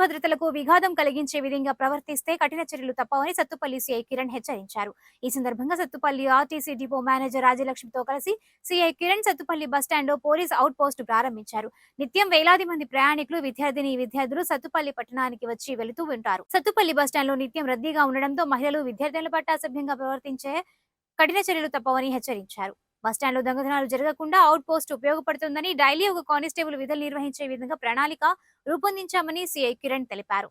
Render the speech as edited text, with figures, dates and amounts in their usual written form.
భద్రతలకు విఘాతం కలిగించే విధంగా ప్రవర్తిస్తే కఠిన చర్యలు తప్పవని సత్తుపల్లి సీఐ కిరణ్ హెచ్చరించారు. ఈ సందర్భంగా సత్తుపల్లి ఆర్టీసీ డిపో మేనేజర్ రాజలక్ష్మితో కలిసి సీఐ కిరణ్ సత్తుపల్లి బస్టాండ్లో పోలీస్ అవుట్ పోస్టు ప్రారంభించారు. నిత్యం వేలాది మంది ప్రయాణికులు, విద్యార్థులు సత్తుపల్లి పట్టణానికి వచ్చి వెళుతూ ఉంటారు. సత్తుపల్లి బస్టాండ్లో నిత్యం రద్దీగా ఉండడంతో మహిళలు, విద్యార్థుల పట్ల అసభ్యంగా ప్రవర్తించే కఠిన చర్యలు తప్పవని హెచ్చరించారు. బస్టాండ్లో దొంగతనాలు జరగకుండా అవుట్ పోస్ట్ ఉపయోగపడుతుందని, డైలీ ఒక కానిస్టేబుల్ విధులు నిర్వహించే విధంగా ప్రణాళిక రూపొందించామని సీఐ కిరణ్ తెలిపారు.